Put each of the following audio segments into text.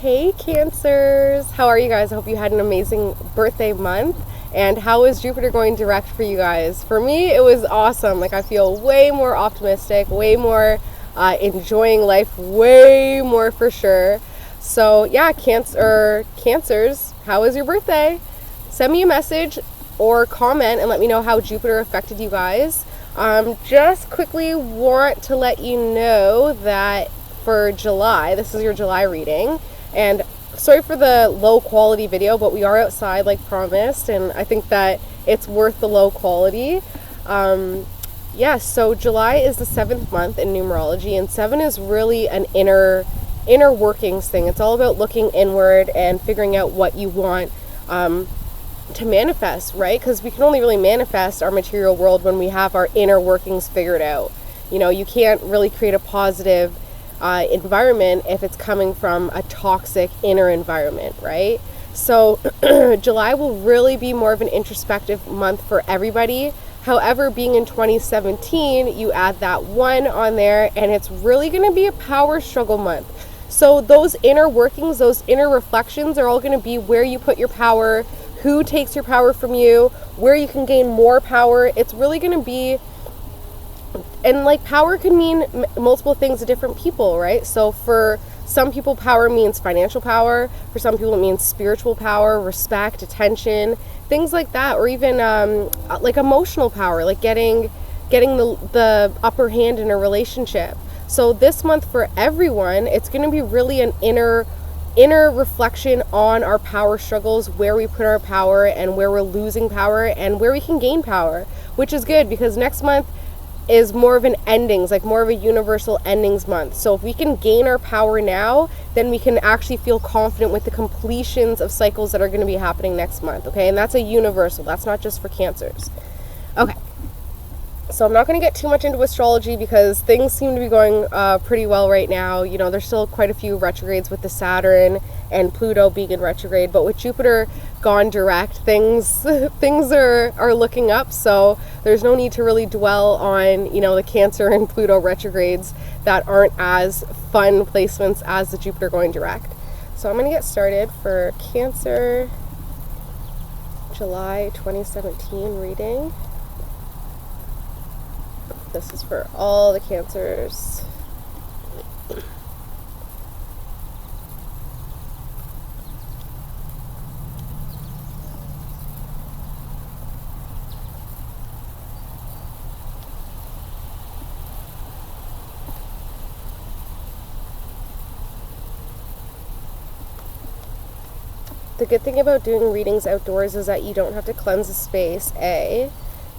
Hey Cancers! How are you guys? I hope you had an amazing birthday month. And how is Jupiter going direct for you guys? For me, it was awesome. Like, I feel way more optimistic, way more enjoying life, way more for sure. So yeah, Cancers, how was your birthday? Send me a message or comment and let me know how Jupiter affected you guys. Just quickly want to let you know that for July, this is your July reading, and sorry for the low quality video, but we are outside like promised, and I think that it's worth the low quality. So July is the 7th month in numerology, and 7 is really an inner workings thing. It's all about looking inward and figuring out what you want to manifest, right? Because we can only really manifest our material world when we have our inner workings figured out. You can't really create a positive environment if it's coming from a toxic inner environment, right? So July will really be more of an introspective month for everybody. However, being in 2017, you add that 1 on there, and it's really going to be a power struggle month. So those inner workings, those inner reflections are all going to be where you put your power, who takes your power from you, where you can gain more power. It's really going to be, and like, power can mean multiple things to different people, right? So for some people, power means financial power. For some people, it means spiritual power, respect, attention, things like that, or even like emotional power, like getting the upper hand in a relationship. So this month for everyone, it's going to be really an inner reflection on our power struggles, where we put our power and where we're losing power and where we can gain power, which is good because next month is more of an endings, like more of a universal endings month. So if we can gain our power now, then we can actually feel confident with the completions of cycles that are going to be happening next month, okay? And that's a universal. That's not just for Cancers. Okay. So I'm not going to get too much into astrology because things seem to be going pretty well right now. There's still quite a few retrogrades with the Saturn and Pluto being in retrograde, but with Jupiter gone direct, things are looking up. So there's no need to really dwell on, the Cancer and Pluto retrogrades that aren't as fun placements as the Jupiter going direct. So I'm going to get started for Cancer July 2017 reading. This is for all the Cancers. The good thing about doing readings outdoors is that you don't have to cleanse the space, A.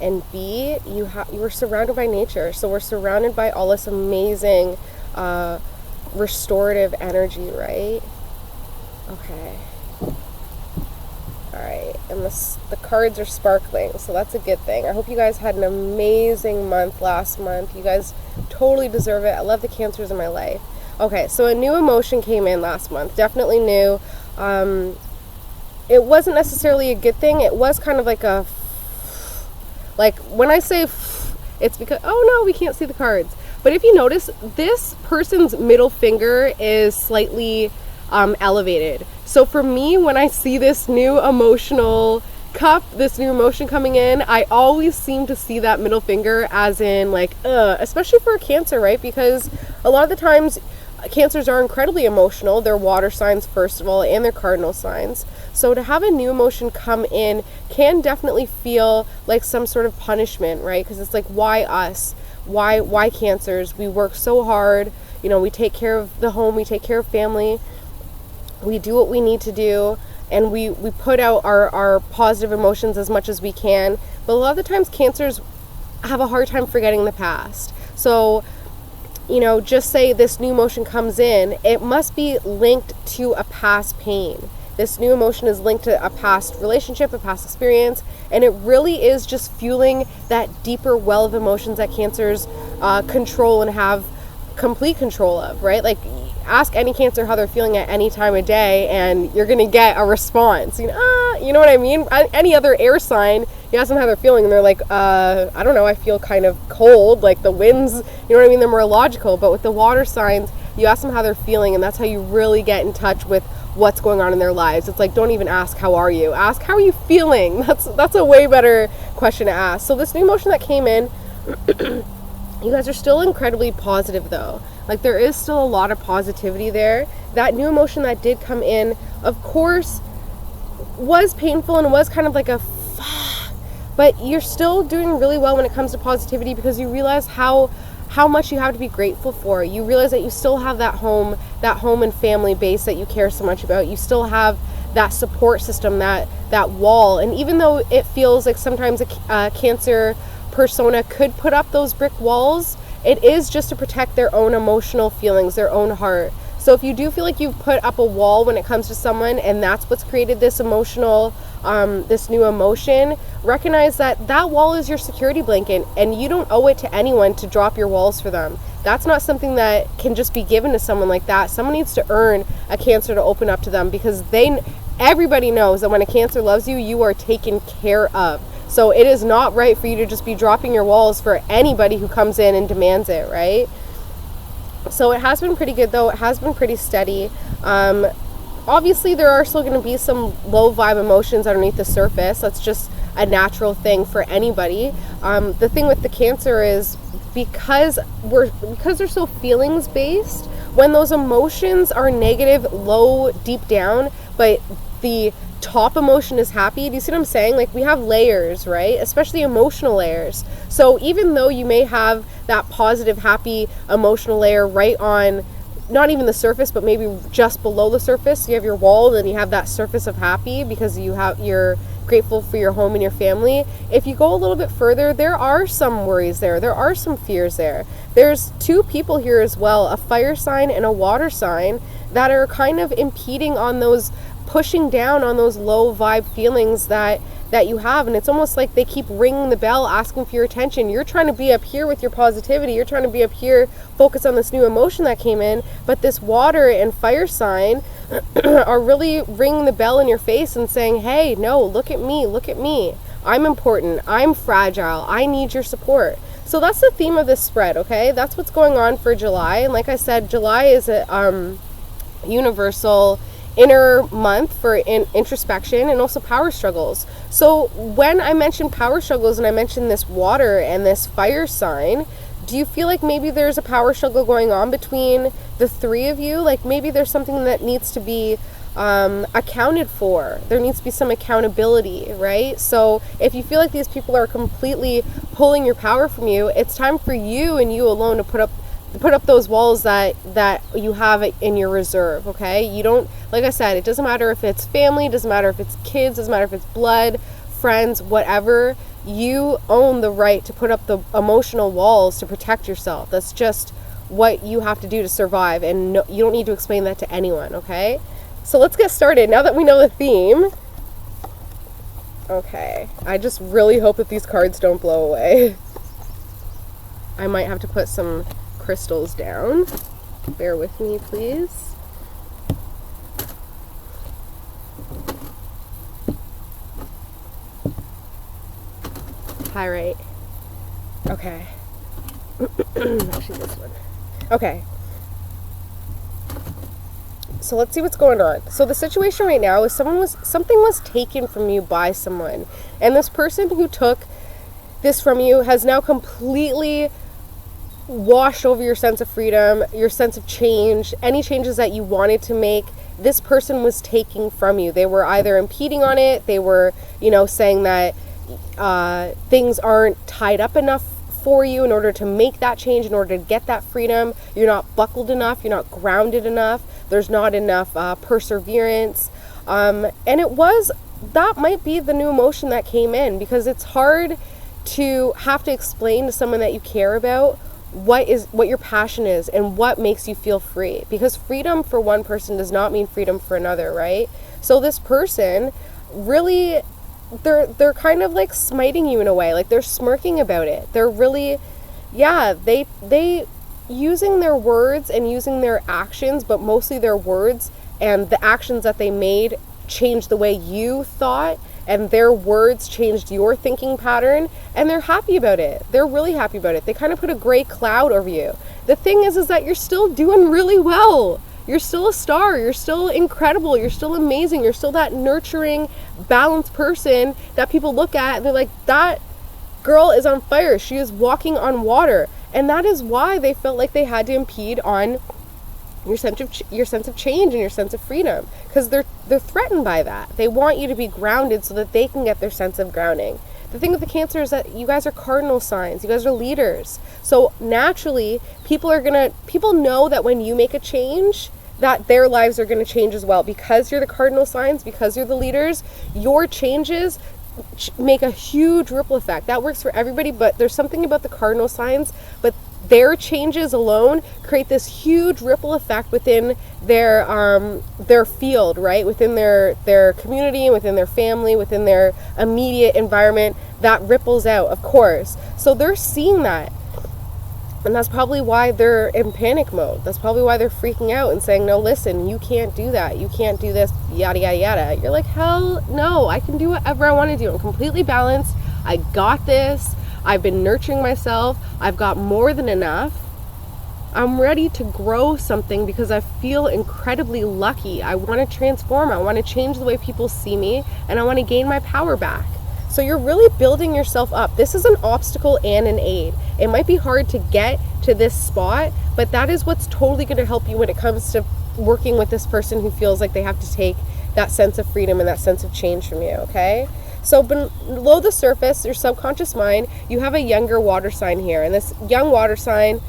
And B, you are surrounded by nature. So we're surrounded by all this amazing restorative energy, right? Okay. Alright, and the cards are sparkling, so that's a good thing. I hope you guys had an amazing month last month. You guys totally deserve it. I love the Cancers in my life. Okay, so a new emotion came in last month. Definitely new. It wasn't necessarily a good thing. It was kind of like when I say it's because, oh no, we can't see the cards. But if you notice, this person's middle finger is slightly elevated. So for me, when I see this new emotional cup, this new emotion coming in, I always seem to see that middle finger as in like, especially for a Cancer, right? Because a lot of the times Cancers are incredibly emotional. They're water signs, first of all, and they're cardinal signs. So to have a new emotion come in can definitely feel like some sort of punishment, right? Because it's like, why us? Why Cancers? We work so hard. We take care of the home. We take care of family. We do what we need to do. And we put out our positive emotions as much as we can. But a lot of the times Cancers have a hard time forgetting the past. So just say this new emotion comes in, it must be linked to a past pain. This new emotion is linked to a past relationship, a past experience, and it really is just fueling that deeper well of emotions that Cancers control and have complete control of, right? Like, ask any Cancer how they're feeling at any time of day, and you're going to get a response. You know what I mean? Any other air sign, you ask them how they're feeling, and they're like, I don't know, I feel kind of cold, like the winds, you know what I mean? They're more logical. But with the water signs, You ask them how they're feeling, and that's how you really get in touch with what's going on in their lives. It's like, don't even ask how are you, ask how are you feeling. That's a way better question to ask. So this new emotion that came in, you guys are still incredibly positive though. Like, there is still a lot of positivity there. That new emotion that did come in, of course, was painful and was kind of like a but you're still doing really well when it comes to positivity, because you realize how much you have to be grateful for. You realize that you still have that home and family base that you care so much about. You still have that support system, that wall. And even though it feels like sometimes a Cancer persona could put up those brick walls, it is just to protect their own emotional feelings, their own heart. So if you do feel like you've put up a wall when it comes to someone, and that's what's created this emotional, this new emotion, recognize that wall is your security blanket, and you don't owe it to anyone to drop your walls for them. That's not something that can just be given to someone like that. Someone needs to earn a Cancer to open up to them, because everybody knows that when a Cancer loves you, you are taken care of. So it is not right for you to just be dropping your walls for anybody who comes in and demands it, right? So it has been pretty good though. It has been pretty steady. Obviously there are still going to be some low vibe emotions underneath the surface. That's just a natural thing for anybody. The thing with the Cancer is because they're so feelings based, when those emotions are negative, low, deep down, but the top emotion is happy. Do you see what I'm saying? Like, we have layers, right? Especially emotional layers. So even though you may have that positive, happy emotional layer right on, not even the surface, but maybe just below the surface, you have your wall, then you have that surface of happy because you're grateful for your home and your family. If you go a little bit further, there are some worries there. There are some fears there. There's two people here as well, a fire sign and a water sign, that are kind of impeding on those, pushing down on those low vibe feelings that you have. And it's almost like they keep ringing the bell, asking for your attention. You're trying to be up here with your positivity. You're trying to be up here, focus on this new emotion that came in. But this water and fire sign are really ringing the bell in your face and saying, hey, no, look at me. Look at me. I'm important. I'm fragile. I need your support. So that's the theme of this spread, okay? That's what's going on for July. And like I said, July is a universal inner month for introspection and also power struggles. So when I mentioned power struggles and I mentioned this water and this fire sign, do you feel like maybe there's a power struggle going on between the three of you? Like, maybe there's something that needs to be accounted for. There needs to be some accountability, right? So if you feel like these people are completely pulling your power from you, it's time for you and you alone to put up those walls that you have in your reserve, okay? You don't, like I said, it doesn't matter if it's family, it doesn't matter if it's kids, it doesn't matter if it's blood, friends, whatever. You own the right to put up the emotional walls to protect yourself. That's just what you have to do to survive, and you don't need to explain that to anyone, okay? So let's get started. Now that we know the theme. Okay, I just really hope that these cards don't blow away. I might have to put some crystals down. Bear with me, please. Pyrite. Okay. Actually, this one. Okay. So let's see what's going on. So the situation right now is something was taken from you by someone, and this person who took this from you has now completely washed over your sense of freedom, your sense of change, any changes that you wanted to make. This person was taking from you. They were either impeding on it, they were, saying that things aren't tied up enough for you in order to make that change, in order to get that freedom. You're not buckled enough, you're not grounded enough, there's not enough perseverance. And that might be the new emotion that came in, because it's hard to have to explain to someone that you care about what your passion is and what makes you feel free, because freedom for one person does not mean freedom for another, right? So this person really, they're kind of like smiting you in a way, like they're smirking about it. They're really, they using their words and using their actions, but mostly their words and the actions that they made changed the way you thought, and their words changed your thinking pattern, and they're happy about it. They're really happy about it. They kind of put a gray cloud over you. the thing is that you're still doing really well. You're still a star. You're still incredible. You're still amazing. You're still that nurturing, balanced person that people look at and they're like, that girl is on fire. She is walking on water. And that is why they felt like they had to impede on your sense of change and your sense of freedom, because they're threatened by that. They want you to be grounded so that they can get their sense of grounding. The thing with the Cancer is that you guys are cardinal signs. You guys are leaders. So naturally, people know that when you make a change, that their lives are going to change as well. Because you're the cardinal signs, because you're the leaders, your changes make a huge ripple effect. That works for everybody, but there's something about the cardinal signs, but their changes alone create this huge ripple effect within their field, right? Within their community and within their family, within their immediate environment, that ripples out, of course. So they're seeing that. And that's probably why they're in panic mode. That's probably why they're freaking out and saying, no, listen, you can't do that. You can't do this, yada, yada, yada. You're like, hell no, I can do whatever I want to do. I'm completely balanced. I got this. I've been nurturing myself. I've got more than enough. I'm ready to grow something because I feel incredibly lucky. I want to transform. I want to change the way people see me, and I want to gain my power back. So you're really building yourself up. This is an obstacle and an aid. It might be hard to get to this spot, but that is what's totally going to help you when it comes to working with this person who feels like they have to take that sense of freedom and that sense of change from you, okay? So below the surface, your subconscious mind, you have a younger water sign here. And this young water sign,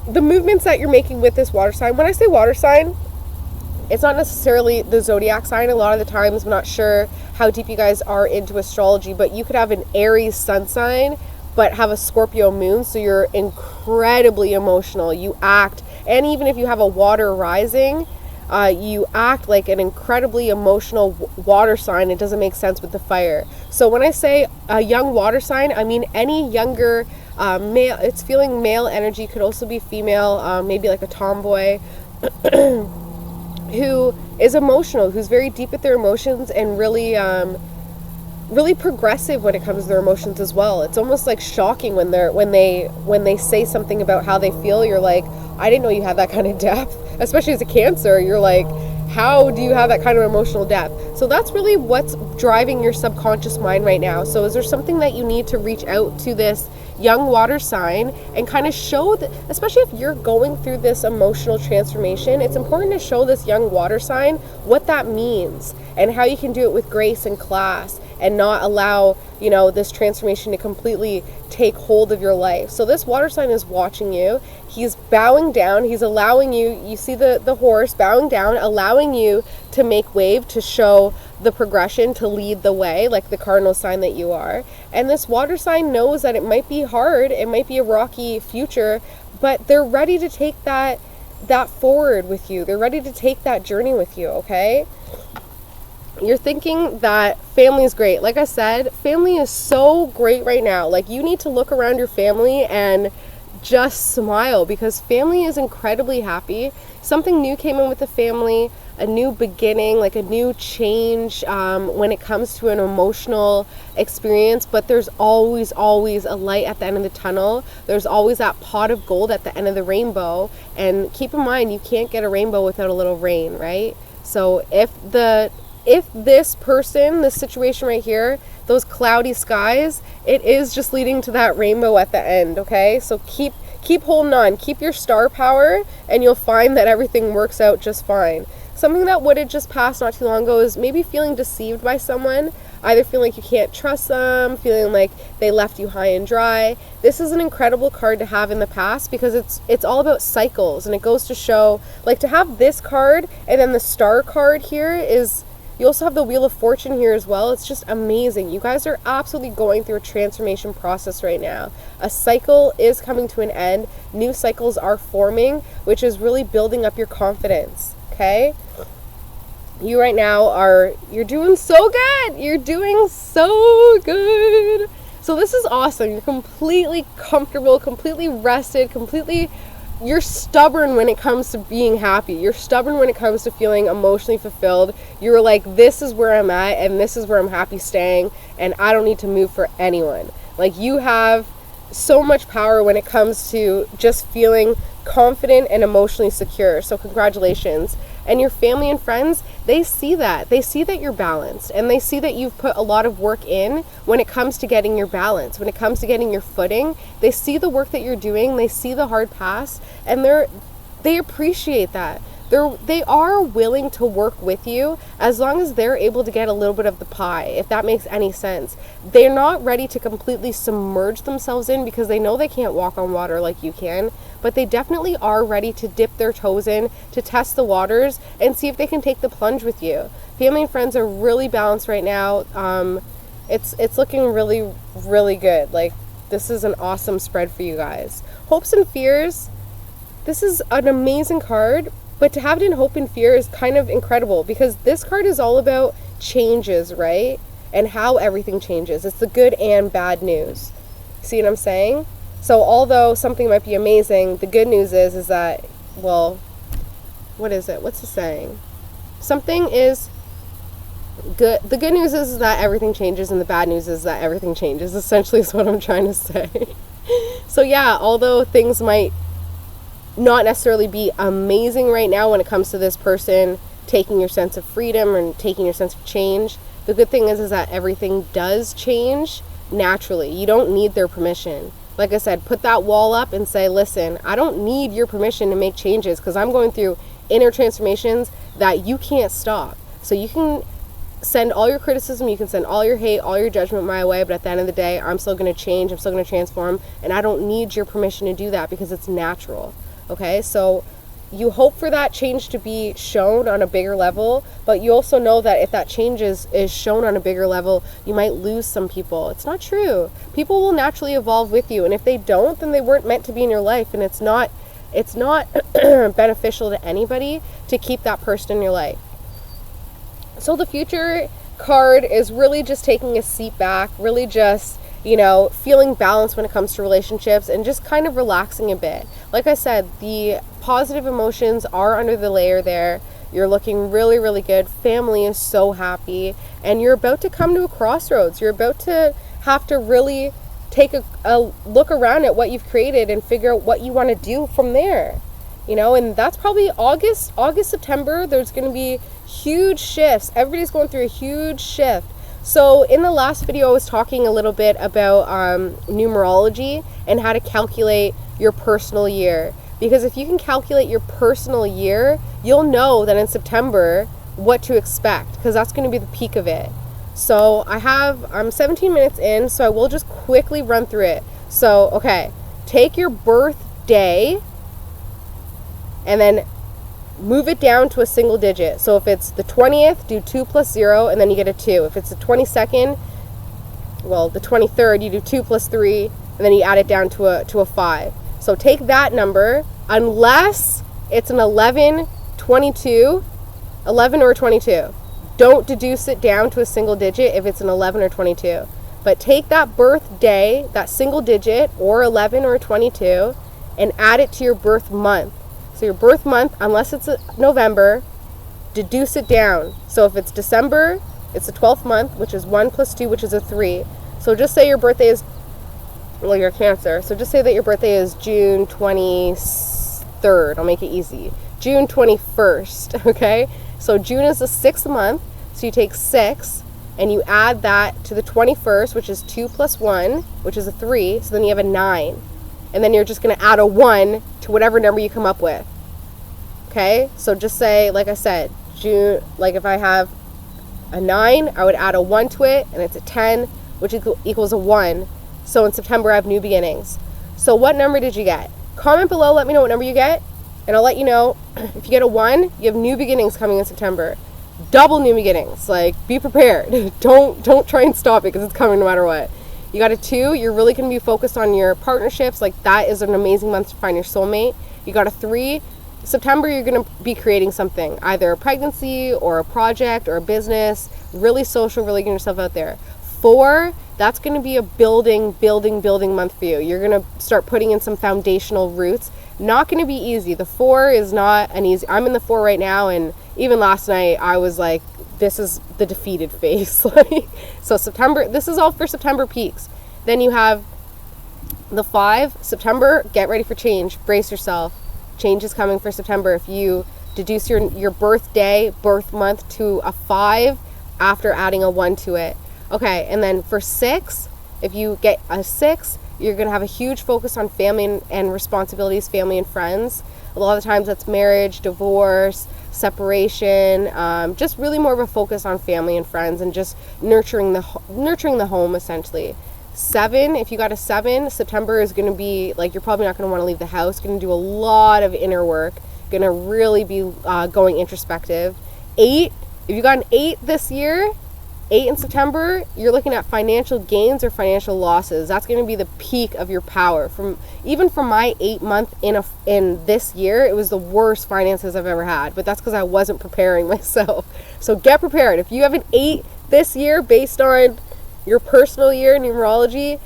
the movements that you're making with this water sign, when I say water sign, it's not necessarily the zodiac sign. A lot of the times, I'm not sure how deep you guys are into astrology, but you could have an Aries sun sign, but have a Scorpio moon, so you're incredibly emotional. You act, and even if you have a water rising, you act like an incredibly emotional water sign. It doesn't make sense with the fire. So when I say a young water sign, I mean any younger male. It's feeling male energy, could also be female, maybe like a tomboy, who is emotional, who's very deep with their emotions and really progressive when it comes to their emotions as well. It's almost like shocking when they say something about how they feel. You're like, I didn't know you had that kind of depth. Especially as a Cancer, you're like, how do you have that kind of emotional depth? So that's really what's driving your subconscious mind right now. So is there something that you need to reach out to this young water sign and kind of show that, especially if you're going through this emotional transformation, it's important to show this young water sign what that means and how you can do it with grace and class and not allow, this transformation to completely take hold of your life. So this water sign is watching you. He's bowing down. He's allowing you see the horse bowing down, allowing you to make wave, to show the progression, to lead the way, like the cardinal sign that you are. And this water sign knows that it might be hard, it might be a rocky future, but they're ready to take that forward with you. They're ready to take that journey with you, okay? You're thinking that family is great. Like I said, family is so great right now. Like, you need to look around your family and just smile, because family is incredibly happy. Something new came in with the family, a new beginning, like a new change when it comes to an emotional experience. But there's always a light at the end of the tunnel. There's always that pot of gold at the end of the rainbow. And keep in mind, you can't get a rainbow without a little rain, right? So if this person, this situation right here, those cloudy skies, it is just leading to that rainbow at the end, okay? So keep holding on, keep your star power, and you'll find that everything works out just fine. Something that would have just passed not too long ago is maybe feeling deceived by someone, either feeling like you can't trust them, feeling like they left you high and dry. This is an incredible card to have in the past, because it's all about cycles, and it goes to show, like, to have this card and then the star card here is, you also have the Wheel of Fortune here as well. It's just amazing. You guys are absolutely going through a transformation process right now. A cycle is coming to an end. New cycles are forming, which is really building up your confidence, okay? You right now you're doing so good. You're doing so good. So this is awesome. You're completely comfortable, completely rested, you're stubborn when it comes to being happy. You're stubborn when it comes to feeling emotionally fulfilled. You're like, this is where I'm at, and this is where I'm happy staying, and I don't need to move for anyone. Like, you have so much power when it comes to just feeling confident and emotionally secure. So congratulations. And your family and friends, they see that. They see that you're balanced, and they see that you've put a lot of work in when it comes to getting your balance, when it comes to getting your footing. They see the work that you're doing, they see the hard pass, and they appreciate that. They are willing to work with you as long as they're able to get a little bit of the pie, if that makes any sense. They're not ready to completely submerge themselves in because they know they can't walk on water like you can, but they definitely are ready to dip their toes in, to test the waters and see if they can take the plunge with you. Family and friends are really balanced right now. It's looking really, really good. Like, this is an awesome spread for you guys. Hopes and fears. This is an amazing card. But to have it in Hope and Fear is kind of incredible because this card is all about changes, right? And how everything changes. It's the good and bad news. See what I'm saying? So although something might be amazing, the good news is that, well, what is it? What's the saying? Something is good. The good news is that everything changes, and the bad news is that everything changes, essentially is what I'm trying to say. So yeah, although things might not necessarily be amazing right now when it comes to this person taking your sense of freedom and taking your sense of change, the good thing is that everything does change naturally. You don't need their permission. Like I said, put that wall up and say, listen, I don't need your permission to make changes because I'm going through inner transformations that you can't stop. So you can send all your criticism, you can send all your hate, all your judgment my way, but at the end of the day, I'm still going to change, I'm still going to transform, and I don't need your permission to do that because it's natural. Okay, so you hope for that change to be shown on a bigger level, but you also know that if that change is shown on a bigger level, you might lose some people. It's not true. People will naturally evolve with you, and if they don't, then they weren't meant to be in your life, and it's not beneficial to anybody to keep that person in your life. So the Future card is really just taking a seat back, really just, feeling balanced when it comes to relationships and just kind of relaxing a bit. Like I said, the positive emotions are under the layer there. You're looking really, really good. Family is so happy. And you're about to come to a crossroads. You're about to have to really take a look around at what you've created and figure out what you want to do from there. And that's probably August, September. There's going to be huge shifts. Everybody's going through a huge shift. So in the last video, I was talking a little bit about numerology and how to calculate your personal year. Because if you can calculate your personal year, you'll know that in September what to expect, because that's going to be the peak of it. So I'm 17 minutes in, so I will just quickly run through it. So, okay, take your birthday and then move it down to a single digit. So if it's the 20th, do 2 plus 0, and then you get a 2. If it's the 22nd, the 23rd, you do 2 plus 3, and then you add it down to a 5. So take that number, unless it's an 11 or 22. Don't deduce it down to a single digit if it's an 11 or 22. But take that birthday, that single digit, or 11 or 22, and add it to your birth month. So your birth month, unless it's November, deduce it down. So if it's December, it's the 12th month, which is 1 plus 2, which is a 3. So just say your birthday is, you're Cancer. So just say that your birthday is June 23rd. I'll make it easy. June 21st, okay? So June is the 6th month. So you take 6 and you add that to the 21st, which is 2 plus 1, which is a 3. So then you have a 9. And then you're just going to add a 1 to whatever number you come up with. Okay? So just say, like I said, June, like if I have a 9, I would add a 1 to it, and it's a 10, which equals a 1. So in September, I have new beginnings. So what number did you get? Comment below, let me know what number you get, and I'll let you know. If you get a 1, you have new beginnings coming in September. Double new beginnings. Like, be prepared. Don't try and stop it, because it's coming no matter what. You got a 2, you're really going to be focused on your partnerships. Like, that is an amazing month to find your soulmate. You got a 3, September, you're going to be creating something, either a pregnancy or a project or a business, really social, really getting yourself out there. 4, that's going to be a building month for you. You're going to start putting in some foundational roots. Not going to be easy. The 4 is not an easy, I'm in the 4 right now, and even last night I was like, this is the defeated face. So September, this is all for September peaks. Then you have The 5, September, get ready for change. Brace yourself. Change is coming for September. If you deduce your birthday, birth month to a 5 after adding a 1 to it. Okay, and then for 6, if you get a 6, you're going to have a huge focus on family and responsibilities, family and friends. A lot of times that's marriage, divorce, separation, just really more of a focus on family and friends and just nurturing the home, essentially. 7, if you got a 7, September is going to be like, you're probably not going to want to leave the house, going to do a lot of inner work, going to really be going introspective. 8, if you got an 8 this year, 8 in September, you're looking at financial gains or financial losses. That's going to be the peak of your power. Even for my 8 month in this year, it was the worst finances I've ever had, but that's because I wasn't preparing myself. So get prepared. If you have an 8 this year based on your personal year numerology,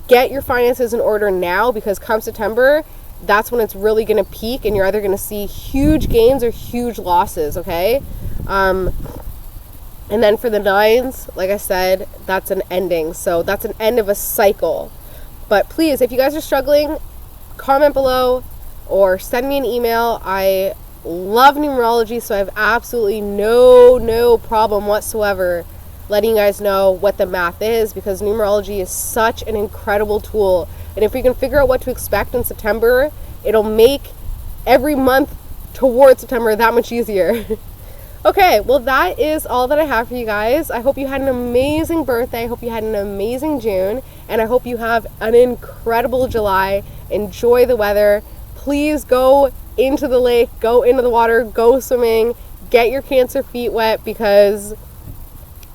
get your finances in order now, because come September, that's when it's really going to peak and you're either going to see huge gains or huge losses, okay? And then for the 9s, like I said, that's an ending. So that's an end of a cycle. But please, if you guys are struggling, comment below or send me an email. I love numerology, so I have absolutely no problem whatsoever letting you guys know what the math is, because numerology is such an incredible tool. And if we can figure out what to expect in September, it'll make every month towards September that much easier. Okay, well, that is all that I have for you guys. I hope you had an amazing birthday. I hope you had an amazing June. And I hope you have an incredible July. Enjoy the weather. Please go into the lake, go into the water, go swimming, get your Cancer feet wet, because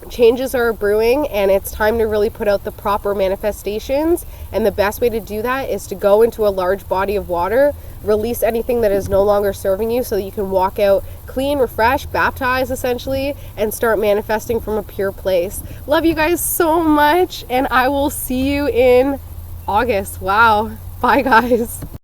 changes are brewing and it's time to really put out the proper manifestations. And the best way to do that is to go into a large body of water, release anything that is no longer serving you, so that you can walk out clean, refreshed, baptized essentially, and start manifesting from a pure place. Love you guys so much, and I will see you in August. Wow. Bye guys.